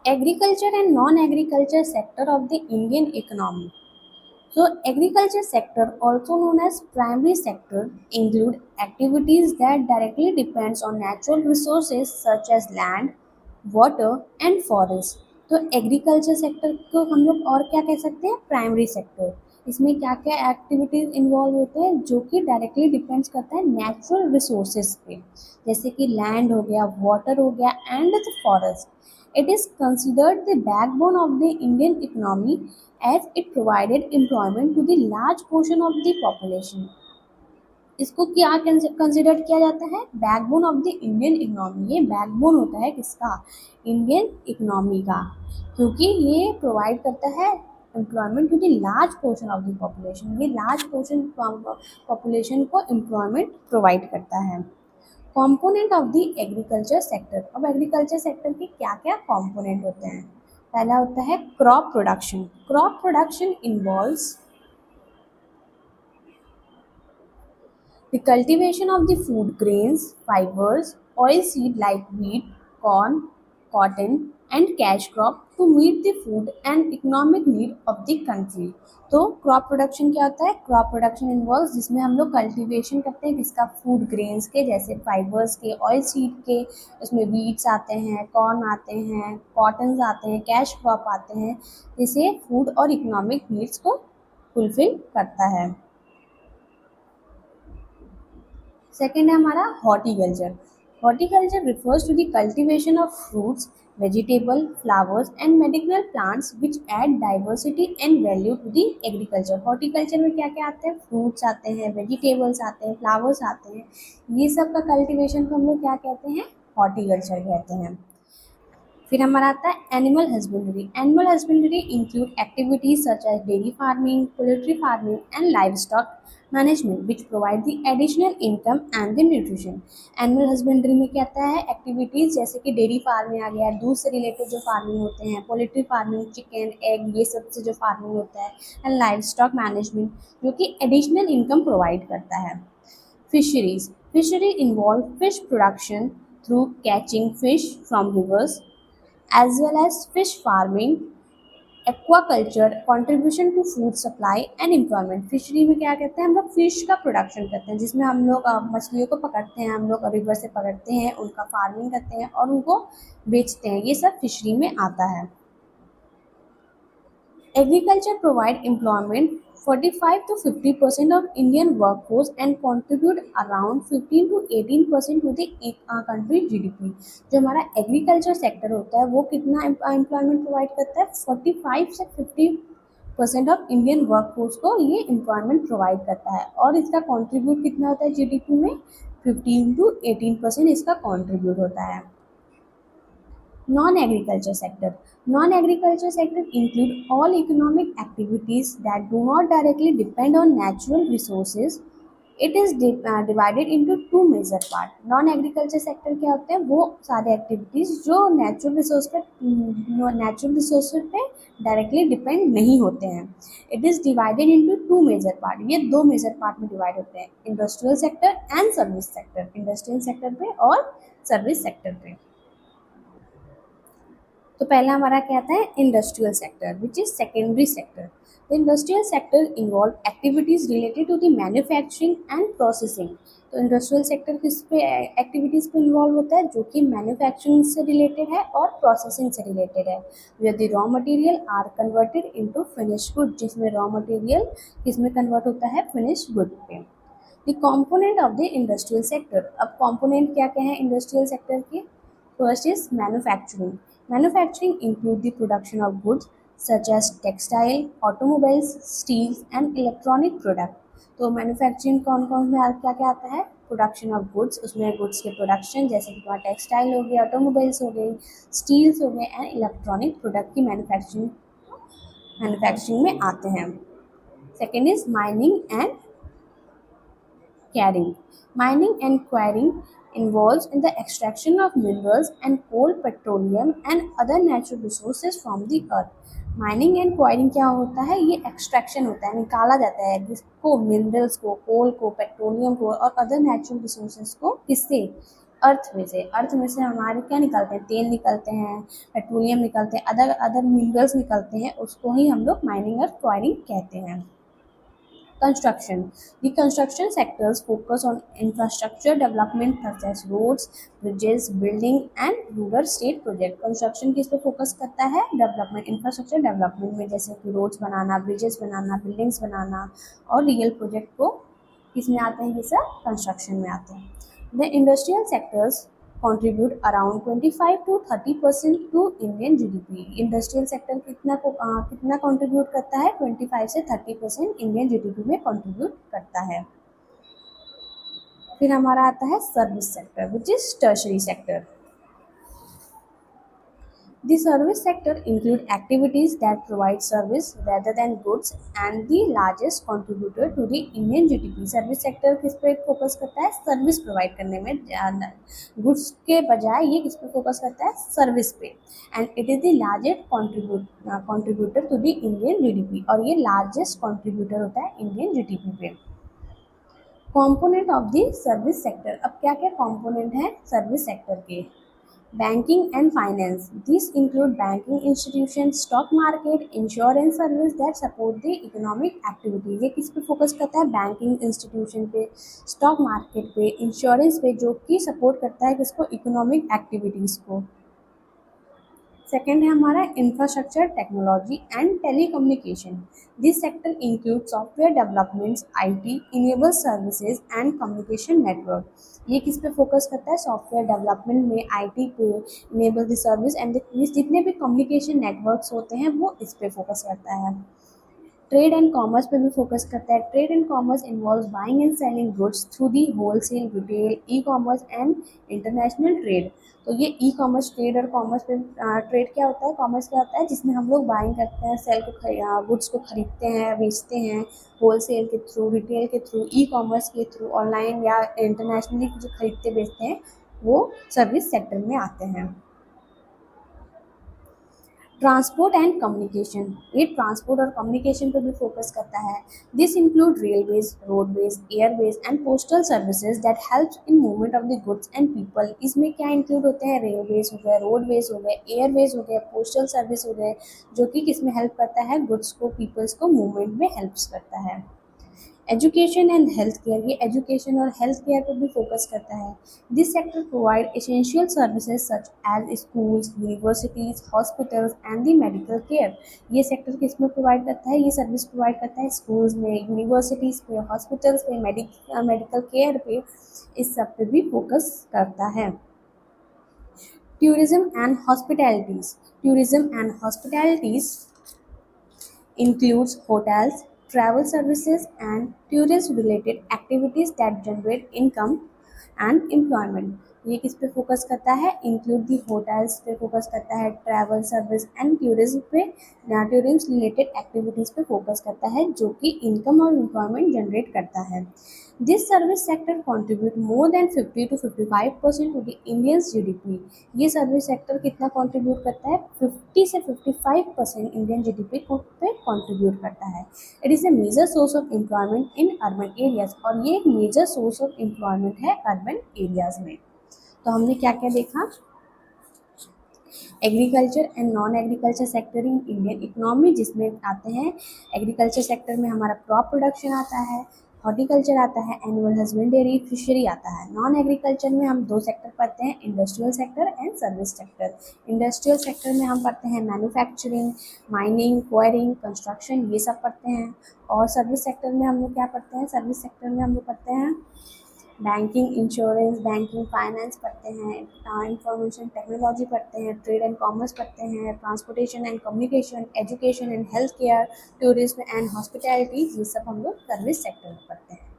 Agriculture and non-agriculture sector of the Indian economy. So, agriculture sector, also known as primary sector, include activities that directly depends on natural resources such as land, water and forest. तो agriculture sector को हम लोग और क्या कह सकते हैं, primary sector. इसमें क्या क्या एक्टिविटीज इन्वॉल्व होते हैं जो कि डायरेक्टली डिपेंड्स करता है नेचुरल रिसोर्सेज पे, जैसे कि लैंड हो गया, वाटर हो गया and the forest. It is considered the backbone of the Indian economy as it provided employment to the large portion of the population. इसको क्या कंसिडर किया जाता है, backbone of the Indian economy. ये बैकबोन होता है किसका, इंडियन इकोनॉमी का, क्योंकि ये प्रोवाइड करता है employment to the large portion of the population. ये लार्ज पोर्शन पॉपुलेशन को एम्प्लॉयमेंट प्रोवाइड करता है. Component of the agriculture sector. अब एग्रीकल्चर सेक्टर के क्या क्या कंपोनेंट होते हैं. पहला होता है crop production. Crop production involves the cultivation of the food grains, fibers, oilseed like wheat, corn, cotton and cash crop to meet the food and economic need of the country. तो crop production क्या होता है, crop production involve जिसमें हम लोग cultivation करते हैं किसका, फूड ग्रेन्स के, जैसे फाइबर्स के, ऑयल सीड के, उसमें वीट्स आते हैं, कॉर्न आते हैं, कॉटन्स आते हैं, कैश क्रॉप आते हैं, जिससे फूड और इकोनॉमिक नीड्स को फुलफिल करता है. सेकेंड है हमारा horticulture. Horticulture refers to the cultivation of fruits, vegetable, flowers and medicinal plants which add diversity and value to the agriculture. Horticulture में क्या क्या आते हैं, फ्रूट्स आते हैं, वेजिटेबल्स आते हैं, फ्लावर्स आते हैं, ये सब का कल्टिवेशन को हम लोग क्या कहते हैं, हॉर्टिकल्चर कहते हैं. फिर हमारा आता है animal husbandry. Animal husbandry include activities such as dairy farming, poultry farming and livestock management which provide the additional income and the nutrition. Animal husbandry में क्या आता है, एक्टिविटीज जैसे कि डेयरी फार्मिंग आ गया, दूध से रिलेटेड जो फार्मिंग होते हैं, पोल्ट्री फार्मिंग, चिकन, एग, ये सब से जो फार्मिंग होता है, एंड लाइव स्टॉक मैनेजमेंट जो कि एडिशनल इनकम प्रोवाइड करता है. Fisheries. Fishery involve fish production through catching fish from reverse as well as fish farming, aquaculture, contribution to food supply and employment. Fishery में क्या कहते हैं, हम लोग फिश का प्रोडक्शन करते हैं जिसमें हम लोग मछलियों को पकड़ते हैं, हम लोग रिवर से पकड़ते हैं, उनका फार्मिंग करते हैं और उनको बेचते हैं, ये सब फिशरी में आता है. Agriculture provide employment 45 to 50% of Indian workforce and contribute around 15 to 18% to the country GDP. जो हमारा एग्रीकल्चर सेक्टर होता है वो कितना एम्प्लॉयमेंट प्रोवाइड करता है, 45 से 50% ऑफ इंडियन वर्कफोर्स को ये एम्प्लॉयमेंट प्रोवाइड करता है. और इसका कॉन्ट्रीब्यूट कितना होता है जीडीपी में, 15 to 18% इसका कॉन्ट्रीब्यूट होता है. Non-agriculture sector. Non-agriculture sector include all economic activities that do not directly depend on natural resources. It is divided into two major part. Non-agriculture sector क्या होते हैं, वो सारे activities जो natural resource पे directly depend नहीं होते हैं. It is divided into two major part. ये दो major part में divide होते हैं, industrial sector and service sector. Industrial sector पे और service sector पे. तो पहला हमारा क्या आता है, industrial sector which is secondary sector. The industrial sector involve activities related to the manufacturing and processing. तो इंडस्ट्रियल सेक्टर किस पे एक्टिविटीज़ पे इन्वॉल्व होता है, जो कि मैन्युफैक्चरिंग से रिलेटेड है और प्रोसेसिंग से रिलेटेड है. Where the raw material are converted into finish good, जिसमें रॉ मटेरियल किसमें कन्वर्ट होता है, फिनिश गुड पे. The component of the industrial sector. अब कंपोनेंट क्या क्या है इंडस्ट्रियल सेक्टर के. First is manufacturing. Manufacturing include the production of goods such as textile, automobiles, steels and electronic product. तो मैन्युफैक्चरिंग कौन कौन में क्या क्या आता है, प्रोडक्शन ऑफ गुड्स, उसमें गुड्स के प्रोडक्शन जैसे कि टेक्सटाइल हो गया, ऑटोमोबाइल्स हो गई, स्टील्स हो गए एंड इलेक्ट्रॉनिक प्रोडक्ट की मैन्युफैक्चरिंग में आते हैं. Second is mining and quarrying. Mining and quarrying involves in the extraction of minerals and coal, petroleum and other natural resources from the earth. Mining and enquiring क्या होता है, ये extraction होता है, निकाला जाता है जिसको, मिनरल्स को, कोल को, पेट्रोलियम को और अदर नेचुरल रिसोर्सेज को, किससे, अर्थ में से हमारे क्या निकलते हैं, तेल निकलते हैं, पेट्रोलियम निकलते हैं, अदर अदर मिनरल्स निकलते हैं, उसको ही हम लोग माइनिंग और क्वायरिंग कहते हैं। Construction. The construction sectors focus on infrastructure development such as roads, bridges, building and rural state project. Construction किस पे फोकस करता है, डेवलपमेंट, इंफ्रास्ट्रक्चर डेवलपमेंट में, जैसे कि रोड्स बनाना, ब्रिजेस बनाना, बिल्डिंग्स बनाना और रियल प्रोजेक्ट को किस में आते हैं, ये सब कंस्ट्रक्शन में आते हैं। The industrial sectors contribute around 25 to 30% to Indian GDP. Industrial sector कितना कंट्रीब्यूट करता है, 25 से 30% इंडियन जीडीपी में कंट्रीब्यूट करता है। फिर हमारा आता है service sector which is tertiary sector. The service sector include activities that provide service rather than goods and the largest contributor to the Indian GDP. Service sector किस पे फोकस करता है, सर्विस प्रोवाइड करने में, गुड्स के बजाय ये किस पे फोकस करता है, सर्विस पे। And it is the largest contributor to the Indian GDP, और ये लार्जेस्ट कंट्रीब्यूटर होता है इंडियन जीडीपी पे। Component of the service sector, अब क्या क्या कॉम्पोनेंट है सर्विस सेक्टर के। Banking and finance. These include banking institutions, stock market, insurance service that support the economic activity. ये किस पे फोकस करता है, बैंकिंग इंस्टीट्यूशन पे, स्टॉक मार्केट पे, इंश्योरेंस पे, जो कि सपोर्ट करता है किसको, इकोनॉमिक एक्टिविटीज़ को। सेकेंड है हमारा infrastructure technology and telecommunication. This sector include software developments, IT enable services and communication network. ये किस पे फोकस करता है, सॉफ्टवेयर डेवलपमेंट में, आईटी पे, इनेबल द सर्विस एंड जितने भी कम्युनिकेशन नेटवर्क्स होते हैं वो इस पे फोकस करता है। ट्रेड एंड कॉमर्स पे भी फोकस करता है। Trade and commerce involves buying and selling goods through the wholesale, retail, e commerce and international trade. तो ये ई कॉमर्स, ट्रेड और कॉमर्स पे, ट्रेड क्या होता है, कॉमर्स क्या होता है, जिसमें हम लोग बाइंग करते हैं, सेल को, गुड्स को खरीदते हैं, बेचते हैं, होलसेल के थ्रू, रिटेल के थ्रू, ई कॉमर्स के थ्रू, ऑनलाइन या इंटरनेशनली जो खरीदते बेचते हैं वो सर्विस सेक्टर में आते हैं। ट्रांसपोर्ट एंड कम्युनिकेशन, ये ट्रांसपोर्ट और कम्युनिकेशन पर भी फोकस करता है। This include railways, roadways, Airways and postal services that help in movement of the goods and people. इसमें क्या इंक्लूड होते हैं, रेलवेज हो गए, रोडवेज हो गए, एयरवेज हो गए, पोस्टल सर्विस हो गए, जो कि किसमें हेल्प करता है, गुड्स को, पीपल्स को मूवमेंट में हेल्प करता है। एजुकेशन एंड हेल्थ केयर, ये एजुकेशन और हेल्थ केयर पर भी फोकस करता है। This sector provide essential services such as schools, universities, hospitals and the medical care. ये सेक्टर किस में प्रोवाइड करता है, ये सर्विस प्रोवाइड करता है स्कूल्स में, यूनिवर्सिटीज़ पे, हॉस्पिटल्स पे, मेडिकल केयर पे, इस सब पे भी फोकस करता है। Tourism and hospitalities, tourism and hospitalities includes hotels, travel services and tourist related activities that generate income and employment. ये किस पे फोकस करता है, इंक्लूड दी होटल्स पे फोकस करता है, ट्रैवल सर्विस एंड टूरिज्म पे, टूरिज्म रिलेटेड एक्टिविटीज़ पे फोकस करता है, जो कि इनकम और एम्प्लॉयमेंट जनरेट करता है। This service sector contribute more than 50 to 55% to the Indians GDP. ये सर्विस सेक्टर कितना कॉन्ट्रीब्यूट करता है, 50 से 55% इंडियन जीडीपी को पे कॉन्ट्रीब्यूट करता है। It is a major source of employment in urban areas, और ये एक मेजर सोर्स ऑफ एम्प्लॉयमेंट है अर्बन एरियाज में। तो हमने क्या क्या देखा, agriculture and non agriculture sector in Indian economy, जिसमें आते हैं एग्रीकल्चर सेक्टर में हमारा क्रॉप प्रोडक्शन आता है, हॉर्टिकल्चर आता है, एनिमल हस्बेंडरी, फिशरी आता है। नॉन एग्रीकल्चर में हम दो सेक्टर पढ़ते हैं, industrial sector and service sector. Industrial sector में हम पढ़ते हैं मैन्युफैक्चरिंग, माइनिंग, क्वायरिंग, कंस्ट्रक्शन, ये सब पढ़ते हैं। और सर्विस सेक्टर में हम लोग क्या पढ़ते हैं, सर्विस सेक्टर में हम लोग पढ़ते हैं बैंकिंग, इंश्योरेंस, बैंकिंग, फाइनेंस पढ़ते हैं, इंफॉर्मेशन टेक्नोलॉजी पढ़ते हैं, ट्रेड एंड कॉमर्स पढ़ते हैं, transportation and communication, education and health care, tourism and hospitality, ये सब हम लोग सर्विस सेक्टर में पढ़ते हैं।